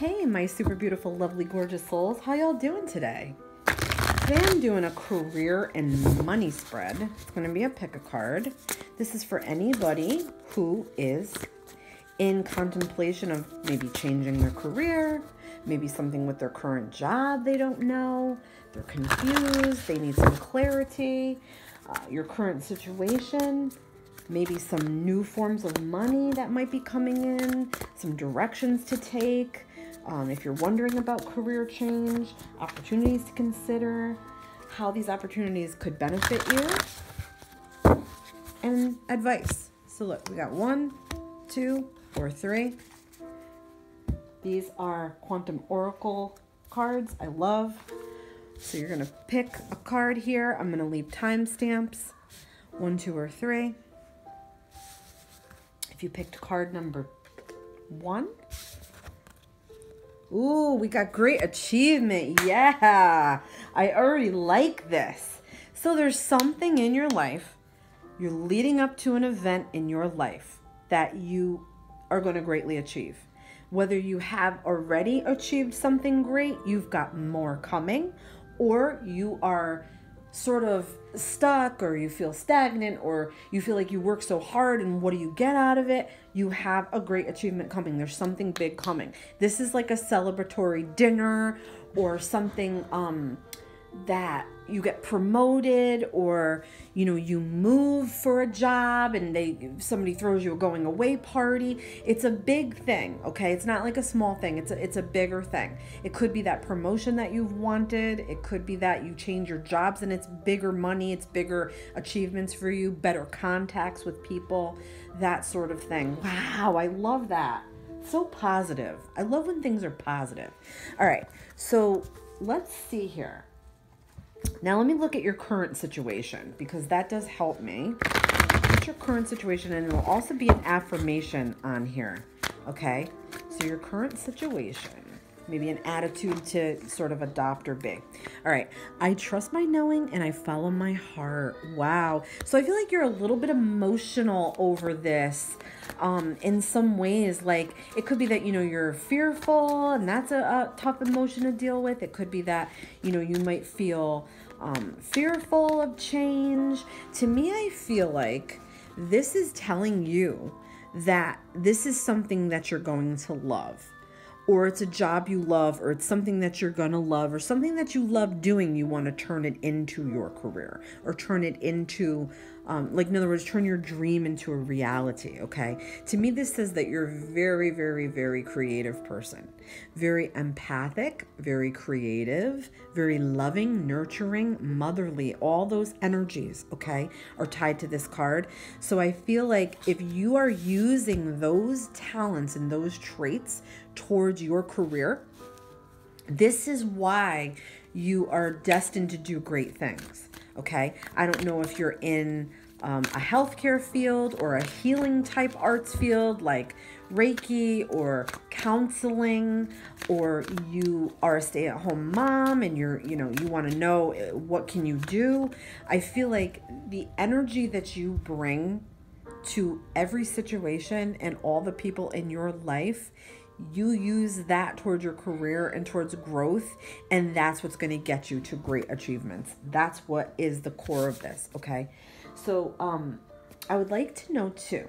Hey, my super beautiful, lovely, gorgeous souls. How y'all doing today? Today I'm doing a career and money spread. It's going to be a pick a card. This is for anybody who is in contemplation of maybe changing their career, maybe something with their current job they don't know, they're confused, they need some clarity, your current situation, maybe some new forms of money that might be coming in, some directions to take. If you're wondering about career change, opportunities to consider, how these opportunities could benefit you, and advice. So look, we got 1, 2, or 3. These are Quantum Oracle cards I love. So you're going to pick a card here. I'm going to leave timestamps, 1, 2, or 3. If you picked card number 1, ooh, we got great achievement. Yeah, I already like this. So there's something in your life, you're leading up to an event in your life that you are going to greatly achieve. Whether you have already achieved something great, you've got more coming, or you are sort of stuck, or you feel stagnant, or you feel like you work so hard and what do you get out of it? You have a great achievement coming. There's something big coming. This is like a celebratory dinner or something that you get promoted, or you move for a job and somebody throws you a going away party. It's a big thing, okay? It's not like a small thing. It's a bigger thing. It could be that promotion that you've wanted. It could be that you change your jobs and it's bigger money, it's bigger achievements for you, better contacts with people, that sort of thing. Wow, I love that. So positive. I love when things are positive. All right, so let's see here. Now let me look at your current situation, because that does help me. What's your current situation? And it will also be an affirmation on here, okay? So your current situation, maybe an attitude to sort of adopt or be. All right, I trust my knowing and I follow my heart. Wow. So I feel like you're a little bit emotional over this in some ways. Like it could be that, you're fearful, and that's a tough emotion to deal with. It could be that, you might feel fearful of change. To me, I feel like this is telling you that this is something that you're going to love, or it's a job you love, or it's something that you're going to love, or something that you love doing. You want to turn it into your career, or turn it into, in other words, turn your dream into a reality, okay? To me, this says that you're a very, very, very creative person. Very empathic, very creative, very loving, nurturing, motherly. All those energies, okay, are tied to this card. So I feel like if you are using those talents and those traits towards your career, this is why you are destined to do great things, okay? I don't know if you're in a healthcare field or a healing type arts field like Reiki or counseling, or you are a stay-at-home mom and you want to know what can you do. I feel like the energy that you bring to every situation and all the people in your life, you use that towards your career and towards growth, and that's what's going to get you to great achievements. That's what is the core of this, okay? So I would like to know too,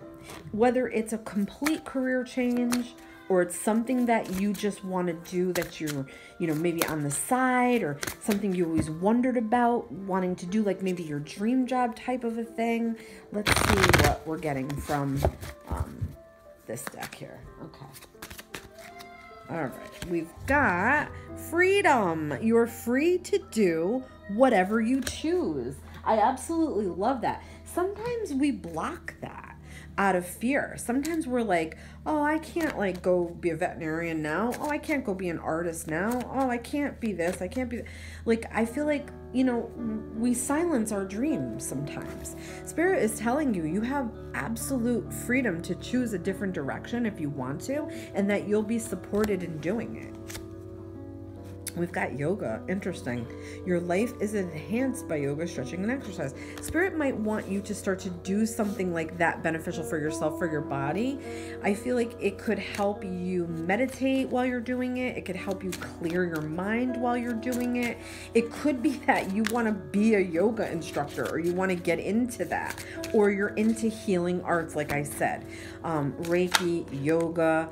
whether it's a complete career change or it's something that you just want to do that you're, maybe on the side, or something you always wondered about wanting to do, like maybe your dream job type of a thing. Let's see what we're getting from this deck here. Okay. All right, we've got freedom. You're free to do whatever you choose. I absolutely love that. Sometimes we block that out of fear. Sometimes we're like, oh, I can't go be a veterinarian now. Oh, I can't go be an artist now. Oh, I can't be this. I can't be I feel like, we silence our dreams sometimes. Spirit is telling you, you have absolute freedom to choose a different direction if you want to, and that you'll be supported in doing it. We've got yoga. Interesting. Your life is enhanced by yoga, stretching, and exercise. Spirit might want you to start to do something like that beneficial for yourself, for your body. I feel like it could help you meditate while you're doing it. It could help you clear your mind while you're doing it. It could be that you want to be a yoga instructor, or you want to get into that, or you're into healing arts, like I said, Reiki, yoga,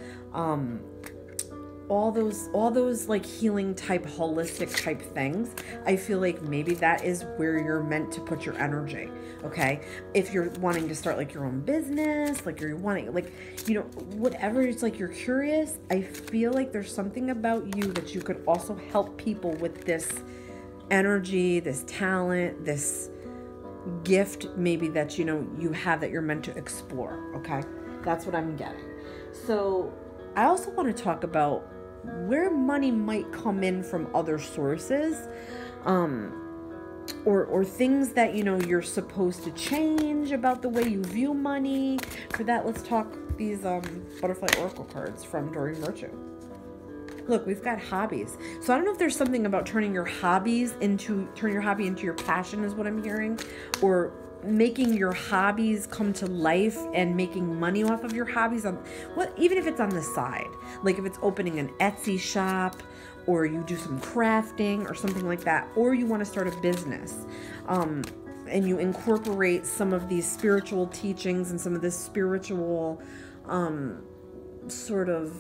all those like healing type, holistic type things. I feel like maybe that is where you're meant to put your energy. Okay. If you're wanting to start like your own business, like you're wanting, like, you know, whatever, it's like you're curious. I feel like there's something about you that you could also help people with this energy, this talent, this gift maybe that, you know, you have that you're meant to explore. Okay. That's what I'm getting. So I also want to talk about where money might come in from other sources, or things that, you know, you're supposed to change about the way you view money. For that, let's talk these butterfly oracle cards from Doreen Virtue. Look, we've got hobbies. So I don't know if there's something about turning your hobby into your passion, is what I'm hearing, or making your hobbies come to life and making money off of your hobbies, even if it's on the side, like if it's opening an Etsy shop, or you do some crafting or something like that, or you want to start a business, and you incorporate some of these spiritual teachings and some of this spiritual sort of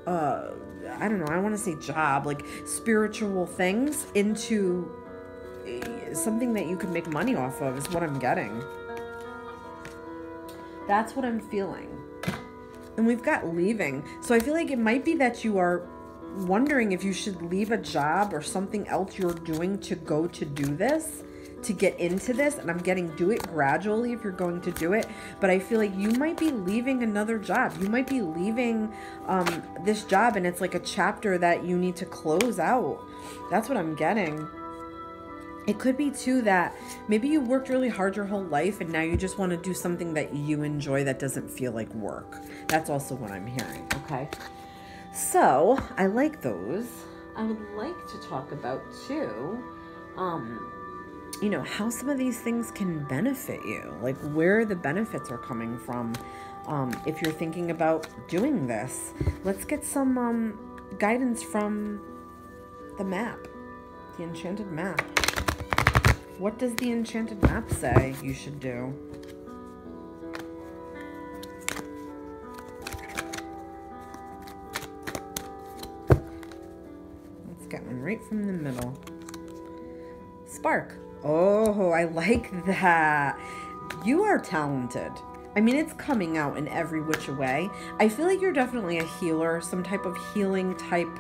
I don't know, I want to say job, like spiritual things into something that you can make money off of, is what I'm getting. That's what I'm feeling. And we've got leaving. So I feel like it might be that you are wondering if you should leave a job or something else you're doing to go to do this, to get into this. And I'm getting do it gradually if you're going to do it. But I feel like you might be leaving another job. You might be leaving this job, and it's like a chapter that you need to close out. That's what I'm getting. It could be too that maybe you worked really hard your whole life and now you just want to do something that you enjoy that doesn't feel like work. That's also what I'm hearing. Okay. So I like those. I would like to talk about too, you know, how some of these things can benefit you, like where the benefits are coming from. If you're thinking about doing this, let's get some guidance from the map, the enchanted map. What does the enchanted map say you should do? Let's get one right from the middle. Spark. Oh, I like that. You are talented. I mean, it's coming out in every which way. I feel like you're definitely a healer, some type of healing type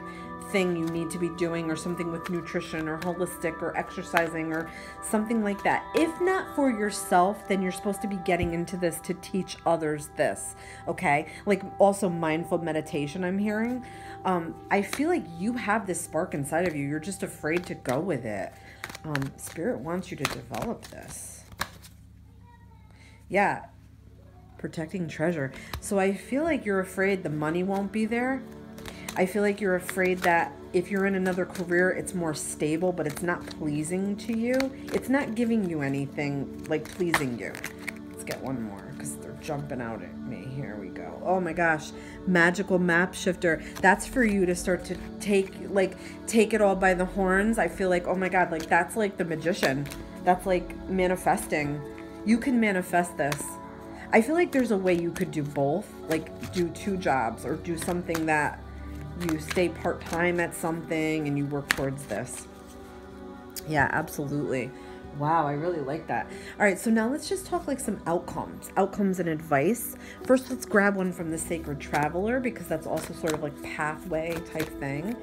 thing you need to be doing, or something with nutrition or holistic or exercising or something like that. If not for yourself, then you're supposed to be getting into this to teach others this, okay? Like also mindful meditation, I'm hearing. I feel like you have this spark inside of you. You're just afraid to go with it. Spirit wants you to develop this. Yeah. Protecting treasure. So I feel like you're afraid the money won't be there. I feel like you're afraid that if you're in another career, it's more stable, but it's not pleasing to you. It's not giving you anything like pleasing you. Let's get one more because they're jumping out at me. Here we go. Oh my gosh. Magical map shifter. That's for you to start to take it all by the horns. I feel like, oh my God, like that's like the magician. That's like manifesting. You can manifest this. I feel like there's a way you could do both, like do 2 jobs or do something that you stay part-time at something and you work towards this. Yeah, absolutely. Wow, I really like that. All right, so now let's just talk like some outcomes and advice. First, let's grab one from the Sacred Traveler because that's also sort of like pathway type thing.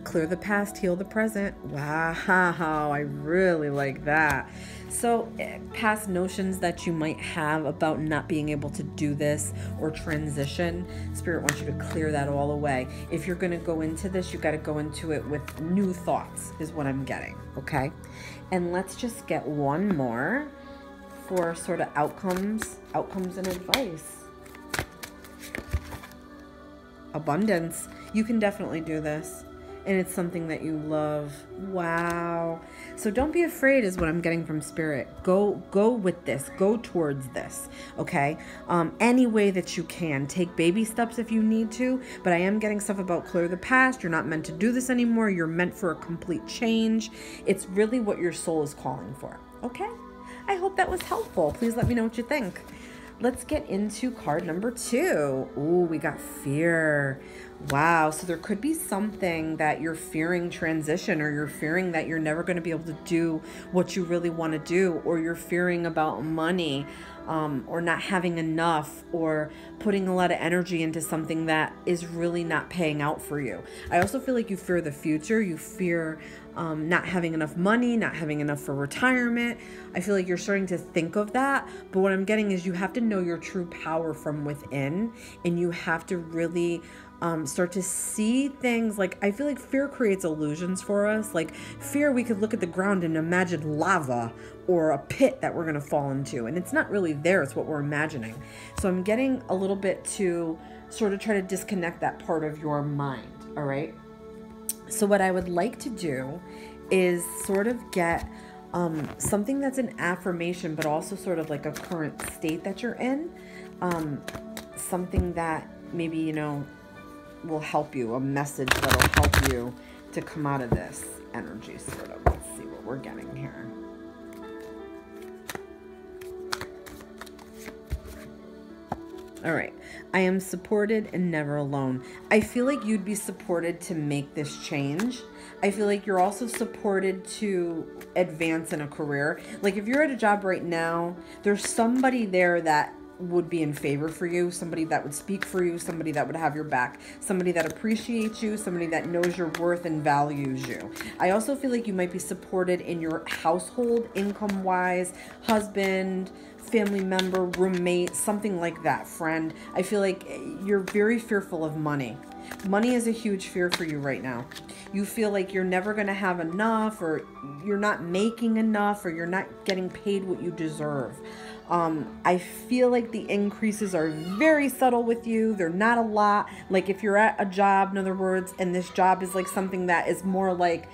Clear the past, heal the present. Wow, I really like that. So past notions that you might have about not being able to do this or transition, Spirit wants you to clear that all away. If you're going to go into this, you got to go into it with new thoughts is what I'm getting. Okay. And let's just get one more for sort of outcomes and advice. abundance. You can definitely do this. And it's something that you love. Wow. So don't be afraid is what I'm getting from Spirit. Go with this. Go towards this. Okay? Any way that you can. Take baby steps if you need to. But I am getting stuff about clear the past. You're not meant to do this anymore. You're meant for a complete change. It's really what your soul is calling for. Okay? I hope that was helpful. Please let me know what you think. Let's get into card number 2. Ooh, we got fear. Wow. So there could be something that you're fearing transition, or you're fearing that you're never going to be able to do what you really want to do, or you're fearing about money, or not having enough, or putting a lot of energy into something that is really not paying out for you. I also feel like you fear the future. You fear not having enough money, not having enough for retirement. I feel like you're starting to think of that. But what I'm getting is you have to know your true power from within, and you have to really start to see things. Like, I feel like fear creates illusions for us. Like fear, we could look at the ground and imagine lava or a pit that we're going to fall into, and it's not really there. It's what we're imagining. So I'm getting a little bit to sort of try to disconnect that part of your mind. All right. So what I would like to do is sort of get something that's an affirmation, but also sort of like a current state that you're in. Something that maybe, you know, will help you, a message that'll help you to come out of this energy, sort of. Let's see what we're getting here. All right. I am supported and never alone. I feel like you'd be supported to make this change. I feel like you're also supported to advance in a career. Like if you're at a job right now, there's somebody there that would be in favor for you, somebody that would speak for you, somebody that would have your back, somebody that appreciates you, somebody that knows your worth and values you. I also feel like you might be supported in your household, income-wise, husband, family member, roommate, something like that, friend. I feel like you're very fearful of money. Money is a huge fear for you right now. You feel like you're never going to have enough, or you're not making enough, or you're not getting paid what you deserve. I feel like the increases are very subtle with you. They're not a lot. Like if you're at a job, in other words, and this job is like something that is more like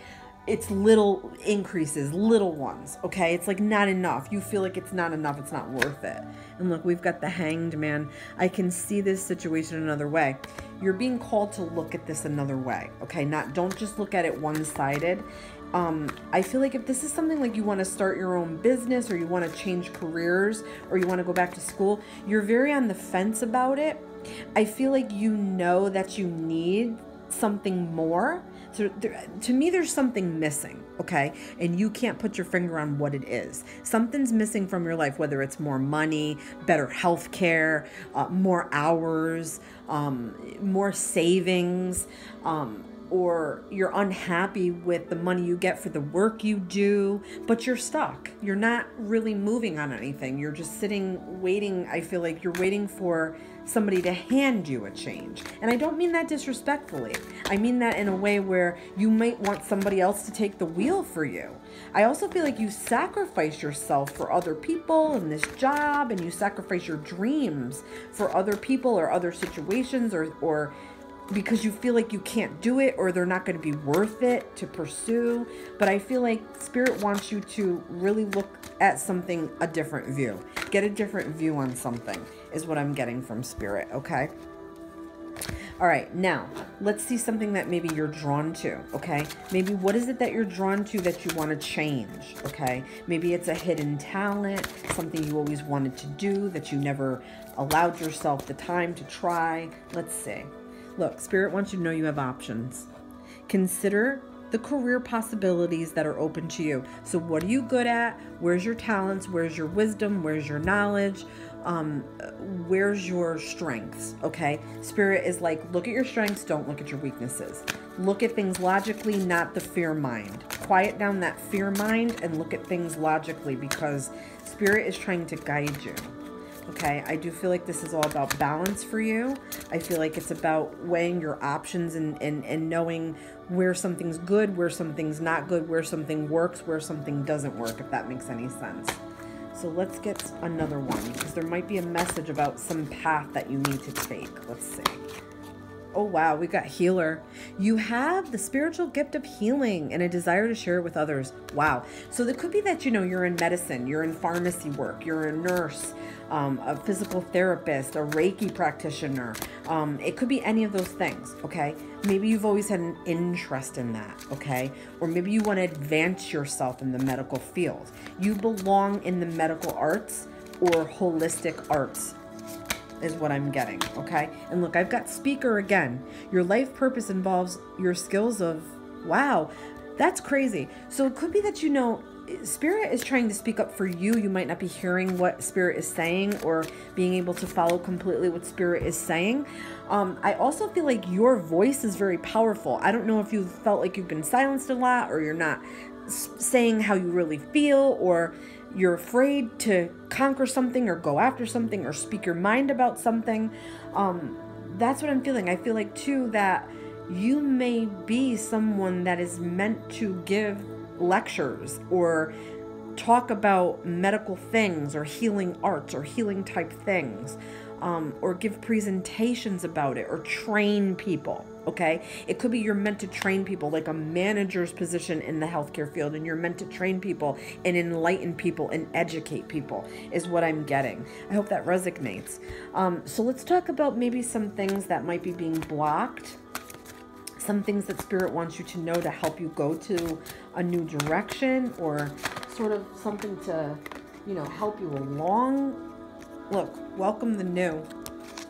it's little increases, little ones, okay? It's like not enough. You feel like it's not enough. It's not worth it. And look, we've got the Hanged Man. I can see this situation another way. You're being called to look at this another way, okay? Don't just look at it one-sided. I feel like if this is something like you want to start your own business, or you want to change careers, or you want to go back to school, you're very on the fence about it. I feel like you know that you need something more. So to me, there's something missing, okay? And you can't put your finger on what it is. Something's missing from your life, whether it's more money, better health care, more hours, more savings, or you're unhappy with the money you get for the work you do, but you're stuck. You're not really moving on anything. You're just sitting, waiting. I feel like you're waiting for somebody to hand you a change. And I don't mean that disrespectfully. I mean that in a way where you might want somebody else to take the wheel for you. I also feel like you sacrifice yourself for other people in this job, and you sacrifice your dreams for other people or other situations, or because you feel like you can't do it, or they're not going to be worth it to pursue. But I feel like Spirit wants you to really look at something, a different view. Get a different view on something is what I'm getting from Spirit, okay? All right, now let's see something that maybe you're drawn to, okay? Maybe what is it that you're drawn to that you want to change, okay? Maybe it's a hidden talent, something you always wanted to do that you never allowed yourself the time to try. Let's see. Look, Spirit wants you to know you have options. Consider the career possibilities that are open to you. So what are you good at? Where's your talents? Where's your wisdom? Where's your knowledge? Where's your strengths? Okay. Spirit is like, look at your strengths. Don't look at your weaknesses. Look at things logically, not the fear mind. Quiet down that fear mind and look at things logically, because Spirit is trying to guide you. Okay, I do feel like this is all about balance for you. I feel like it's about weighing your options and knowing where something's good, where something's not good, where something works, where something doesn't work, if that makes any sense. So let's get another one, because there might be a message about some path that you need to take. Let's see. Oh, wow. We got healer. You have the spiritual gift of healing and a desire to share it with others. Wow. So it could be that, you're in medicine, you're in pharmacy work, you're a nurse, a physical therapist, a Reiki practitioner. It could be any of those things. Okay. Maybe you've always had an interest in that. Okay. Or maybe you want to advance yourself in the medical field. You belong in the medical arts or holistic arts is what I'm getting, okay? And look, I've got speaker again. Your life purpose involves your skills of, wow, that's crazy. So it could be that, Spirit is trying to speak up for you. You might not be hearing what Spirit is saying or being able to follow completely what Spirit is saying. I also feel like your voice is very powerful. I don't know if you felt like you've been silenced a lot, or you're not saying how you really feel, or you're afraid to conquer something or go after something or speak your mind about something. That's what I'm feeling. I feel like too that you may be someone that is meant to give lectures or talk about medical things or healing arts or healing type things, or give presentations about it or train people. Okay. It could be you're meant to train people, like a manager's position in the healthcare field, and you're meant to train people and enlighten people and educate people is what I'm getting. I hope that resonates. So let's talk about maybe some things that might be being blocked, some things that Spirit wants you to know to help you go to a new direction, or sort of something to, help you along. Look, welcome the new.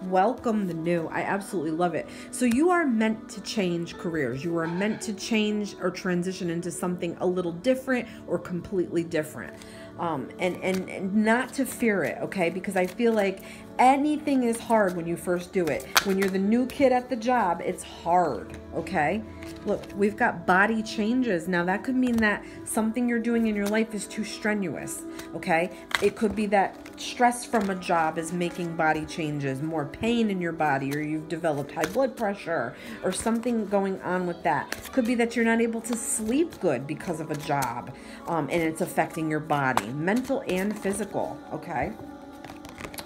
Welcome the new. I absolutely love it. So you are meant to change careers. You are meant to change or transition into something a little different or completely different. And not to fear it, okay? Because I feel like anything is hard when you first do it. When you're the new kid at the job, it's hard, okay? Look, we've got body changes. Now that could mean that something you're doing in your life is too strenuous, okay? It could be that stress from a job is making body changes, more pain in your body, or you've developed high blood pressure, or something going on with that. Could be that you're not able to sleep good because of a job, and it's affecting your body, mental and physical, okay?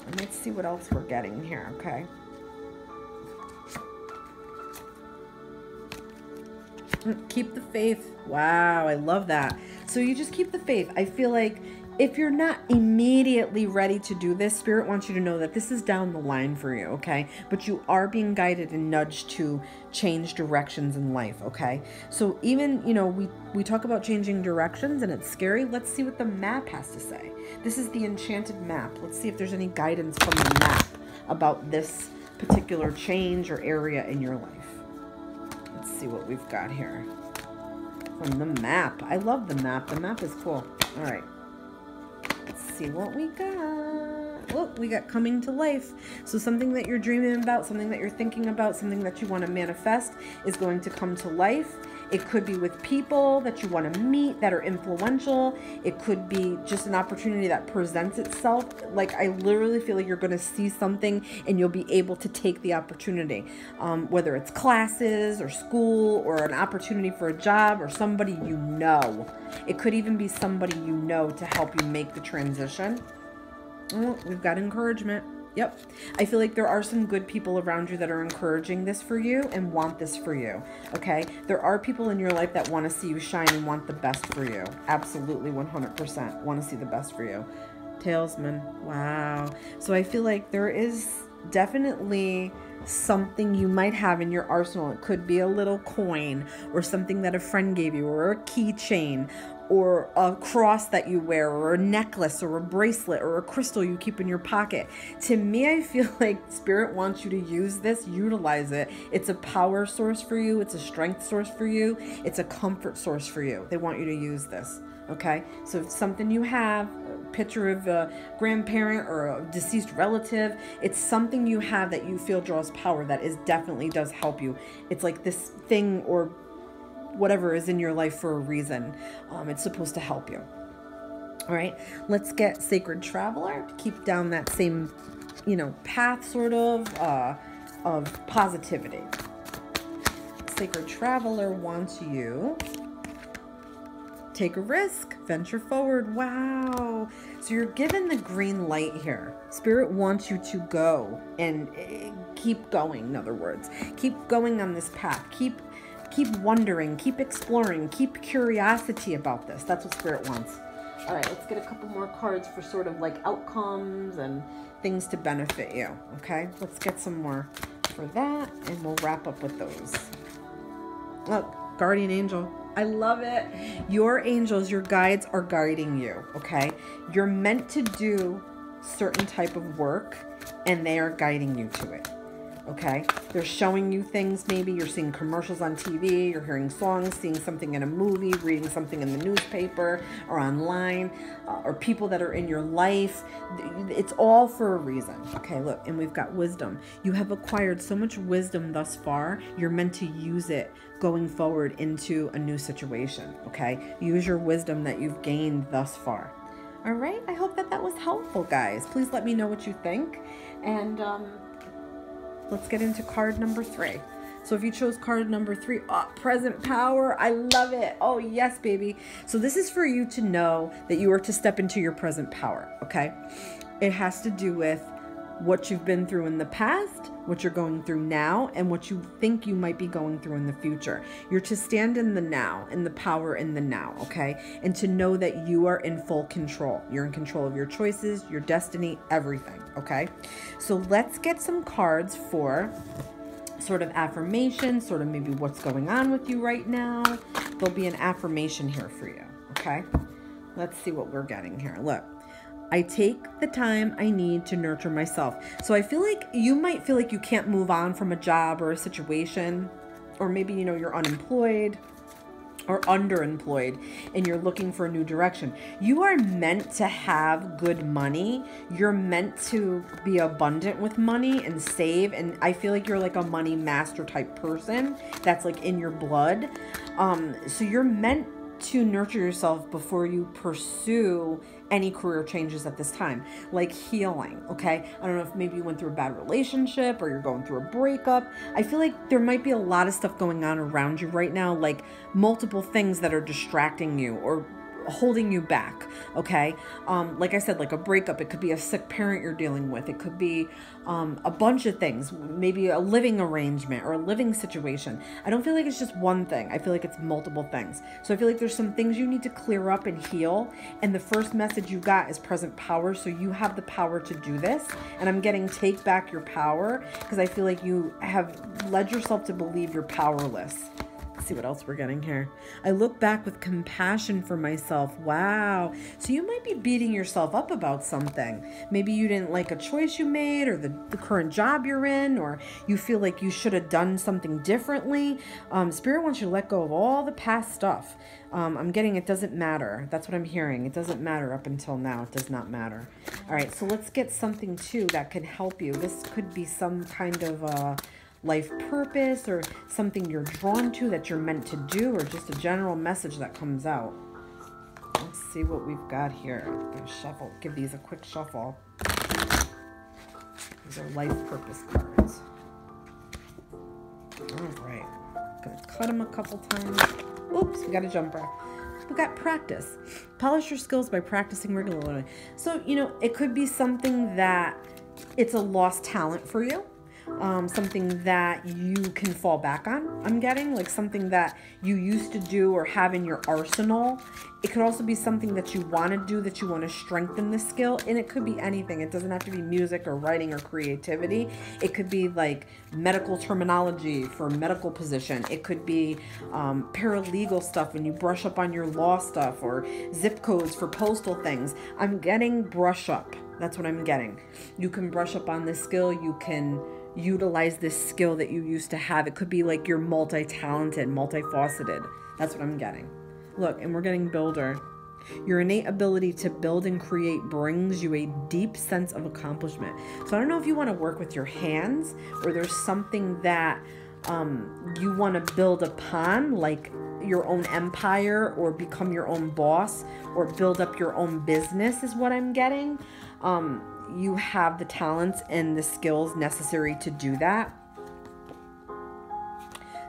And let's see what else we're getting here, okay? Keep the faith. Wow, I love that. So you just keep the faith. I feel like if you're not immediately ready to do this, Spirit wants you to know that this is down the line for you, okay? But you are being guided and nudged to change directions in life, okay? So even, we talk about changing directions and it's scary. Let's see what the map has to say. This is the enchanted map. Let's see if there's any guidance from the map about this particular change or area in your life. Let's see what we've got here from the map. I love the map. The map is cool. All right. Let's see what we got. Look, we got coming to life. So something that you're dreaming about, something that you're thinking about, something that you want to manifest is going to come to life. It could be with people that you want to meet that are influential. It could be just an opportunity that presents itself. Like, I literally feel like you're going to see something and you'll be able to take the opportunity, whether it's classes or school or an opportunity for a job or somebody you know. It could even be somebody you know to help you make the transition. Oh, we've got encouragement. Yep. I feel like there are some good people around you that are encouraging this for you and want this for you. Okay. There are people in your life that want to see you shine and want the best for you. Absolutely. 100% want to see the best for you. Talesman. Wow. So I feel like there is definitely something you might have in your arsenal. It could be a little coin or something that a friend gave you, or a keychain, or a cross that you wear, or a necklace, or a bracelet, or a crystal you keep in your pocket. To me, I feel like Spirit wants you to use this, utilize it. It's a power source for you. It's a strength source for you. It's a comfort source for you. They want you to use this. Okay. So if it's something you have, a picture of a grandparent or a deceased relative, it's something you have that you feel draws power, that is definitely does help you. It's like this thing or whatever is in your life for a reason. It's supposed to help you. All right, let's get Sacred Traveler to keep down that same, path sort of positivity. Sacred Traveler wants you take a risk, venture forward. Wow. So you're given the green light here. Spirit wants you to go and keep going. In other words, keep going on this path. Keep wondering, keep exploring, keep curiosity about this. That's what Spirit wants. All right, let's get a couple more cards for sort of like outcomes and things to benefit you. Okay, let's get some more for that, and we'll wrap up with those. Look, guardian angel. I love it. Your angels, your guides are guiding you, okay? You're meant to do certain type of work, and they are guiding you to it, okay? They're showing you things. Maybe you're seeing commercials on TV, you're hearing songs, seeing something in a movie, reading something in the newspaper or online, or people that are in your life. It's all for a reason. Okay, look, and we've got wisdom. You have acquired so much wisdom thus far. You're meant to use it going forward into a new situation, okay? Use your wisdom that you've gained thus far. All right, I hope that was helpful, guys. Please let me know what you think. And let's get into card number 3. So if you chose card number 3, present power, I love it. Oh, yes, baby. So this is for you to know that you are to step into your present power, okay? It has to do with what you've been through in the past, what you're going through now, and what you think you might be going through in the future. You're to stand in the now, in the power in the now, okay? And to know that you are in full control. You're in control of your choices, your destiny, everything, okay? So let's get some cards for sort of affirmation, sort of maybe what's going on with you right now. There'll be an affirmation here for you, okay? Let's see what we're getting here. Look. I take the time I need to nurture myself. So I feel like you might feel like you can't move on from a job or a situation, or maybe, you know, you're unemployed or underemployed and you're looking for a new direction. You are meant to have good money. You're meant to be abundant with money and save. And I feel like you're like a money master type person. That's like in your blood. So you're meant to nurture yourself before you pursue any career changes at this time, like healing, okay? I don't know if maybe you went through a bad relationship or you're going through a breakup. I feel like there might be a lot of stuff going on around you right now, like multiple things that are distracting you or holding you back, okay? Like I said, like a breakup, it could be a sick parent you're dealing with. It could be a bunch of things, maybe a living arrangement or a living situation. I don't feel like it's just one thing. I feel like it's multiple things. So I feel like there's some things you need to clear up and heal. And the first message you got is present power. So you have the power to do this. And I'm getting take back your power because I feel like you have led yourself to believe you're powerless. See what else we're getting here. I look back with compassion for myself. Wow. So you might be beating yourself up about something. Maybe you didn't like a choice you made, or the current job you're in, or you feel like you should have done something differently. Spirit wants you to let go of all the past stuff. I'm getting it doesn't matter. That's what I'm hearing. It doesn't matter up until now. It does not matter. All right. So let's get something too that can help you. This could be some kind of life purpose or something you're drawn to that you're meant to do, or just a general message that comes out. Let's see what we've got here. I'm gonna shuffle, give these a quick shuffle. These are life purpose cards. All right, gonna cut them a couple times. Oops, we got a jumper. We got practice. Polish your skills by practicing regularly. So, you know, it could be something that it's a lost talent for you. Something that you can fall back on, I'm getting, like something that you used to do or have in your arsenal. It could also be something that you want to do, that you want to strengthen the skill, and it could be anything. It doesn't have to be music or writing or creativity. It could be like medical terminology for a medical position. It could be paralegal stuff when you brush up on your law stuff, or zip codes for postal things. I'm getting brush up. That's what I'm getting. You can brush up on this skill. You can utilize this skill that you used to have. It could be like you're multi-talented, multifaceted. That's what I'm getting. Look, and we're getting builder. Your innate ability to build and create brings you a deep sense of accomplishment. So I don't know if you want to work with your hands, or there's something that you want to build upon, like your own empire, or become your own boss, or build up your own business is what I'm getting. You have the talents and the skills necessary to do that.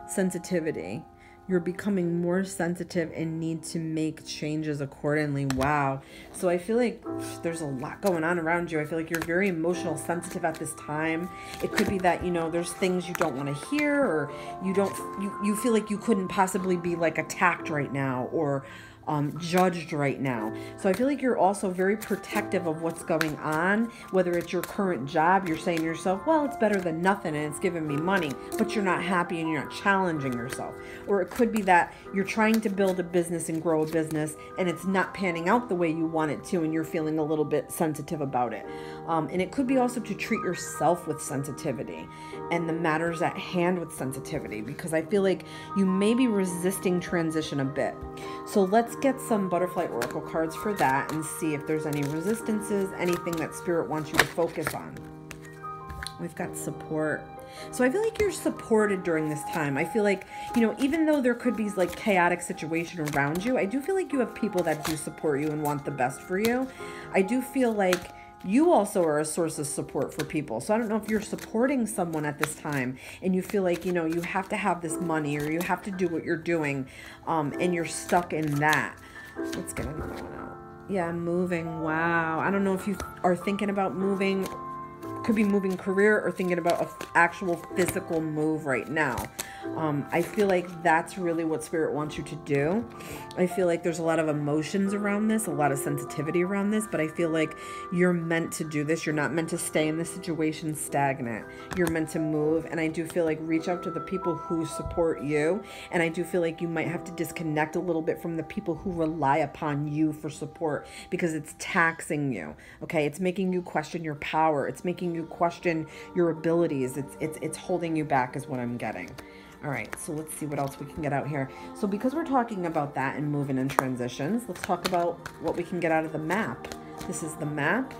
Sensitivity. you're becoming more sensitive and need to make changes accordingly. Wow. So I feel like there's a lot going on around you. I feel like you're very emotional sensitive at this time. It could be that, you know, there's things you don't want to hear, or you feel like you couldn't possibly be like attacked right now, or judged right now. So I feel like you're also very protective of what's going on, whether it's your current job, you're saying to yourself, well, it's better than nothing and it's giving me money, but you're not happy and you're not challenging yourself. Or it could be that you're trying to build a business and grow a business and it's not panning out the way you want it to, and you're feeling a little bit sensitive about it. And it could be also to treat yourself with sensitivity and the matters at hand with sensitivity, because I feel like you may be resisting transition a bit. So let's get some butterfly oracle cards for that and see if there's any resistances, anything that spirit wants you to focus on. We've got support. So I feel like you're supported during this time. I feel like, you know, even though there could be like chaotic situation around you, I do feel like you have people that do support you and want the best for you. I do feel like you also are a source of support for people. So I don't know if you're supporting someone at this time and you feel like, you know, you have to have this money or you have to do what you're doing, and you're stuck in that. Let's get another one out. Yeah, moving. Wow. I don't know if you are thinking about moving. Could be moving career or thinking about an actual physical move right now. I feel like that's really what spirit wants you to do. I feel like there's a lot of emotions around this, a lot of sensitivity around this, but I feel like you're meant to do this. You're not meant to stay in this situation stagnant. You're meant to move. And I do feel like reach out to the people who support you. And I do feel like you might have to disconnect a little bit from the people who rely upon you for support, because it's taxing you. Okay. It's making you question your power. It's making you question your abilities. It's holding you back is what I'm getting. All right, so let's see what else we can get out here. So because we're talking about that and moving and transitions, let's talk about what we can get out of the map. This is the map.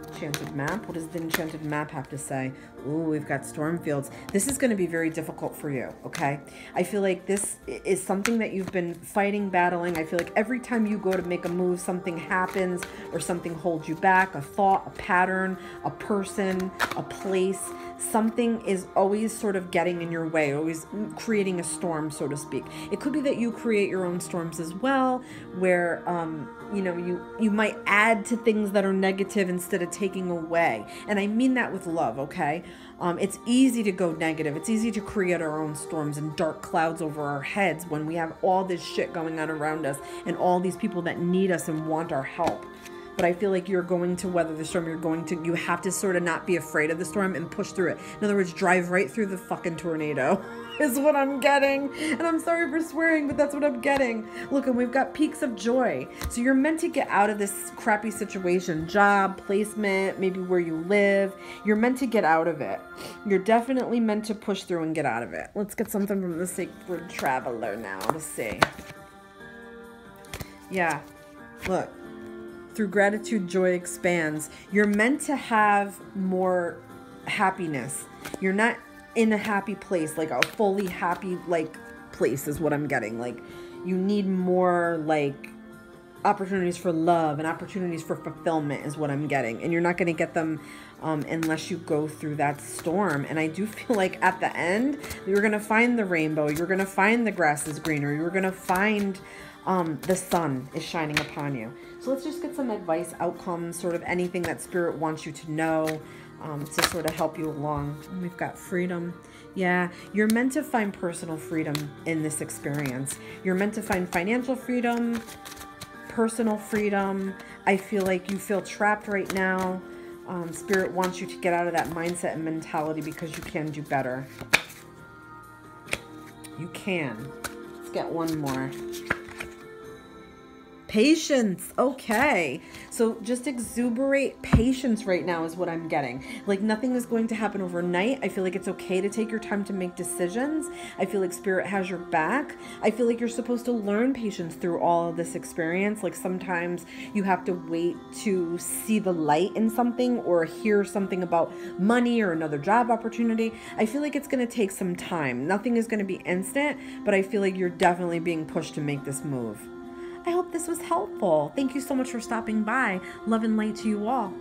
Enchanted map. What does the enchanted map have to say? Ooh, we've got storm fields. This is going to be very difficult for you, okay? I feel like this is something that you've been fighting, battling. I feel like every time you go to make a move, something happens or something holds you back. A thought, a pattern, a person, a place. Something is always sort of getting in your way, always creating a storm, so to speak. It could be that you create your own storms as well, where you know, you might add to things that are negative instead of taking away. And I mean that with love, okay? It's easy to go negative. It's easy to create our own storms and dark clouds over our heads when we have all this shit going on around us and all these people that need us and want our help. But I feel like you're going to weather the storm. You have to sort of not be afraid of the storm and push through it. In other words, drive right through the fucking tornado is what I'm getting. And I'm sorry for swearing, but that's what I'm getting. Look, and we've got peaks of joy. So you're meant to get out of this crappy situation, job, placement, maybe where you live. You're meant to get out of it. You're definitely meant to push through and get out of it. Let's get something from the Sacred Traveler now to see. Yeah, look. Through gratitude, joy expands. You're meant to have more happiness. You're not in a happy place, like a fully happy like place is what I'm getting. Like you need more like opportunities for love and opportunities for fulfillment is what I'm getting. And you're not going to get them unless you go through that storm. And I do feel like at the end, you're going to find the rainbow. You're going to find the grass is greener. You're going to find the sun is shining upon you. So let's just get some advice, outcomes, sort of anything that spirit wants you to know to sort of help you along. We've got freedom. Yeah, you're meant to find personal freedom in this experience. You're meant to find financial freedom, personal freedom. I feel like you feel trapped right now. Spirit wants you to get out of that mindset and mentality because you can do better. You can. Let's get one more. Patience. Okay. So just exuberate patience right now is what I'm getting. Like nothing is going to happen overnight. I feel like it's okay to take your time to make decisions. I feel like spirit has your back. I feel like you're supposed to learn patience through all of this experience. Like sometimes you have to wait to see the light in something or hear something about money or another job opportunity. I feel like it's going to take some time. Nothing is going to be instant, but I feel like you're definitely being pushed to make this move. I hope this was helpful. Thank you so much for stopping by. Love and light to you all.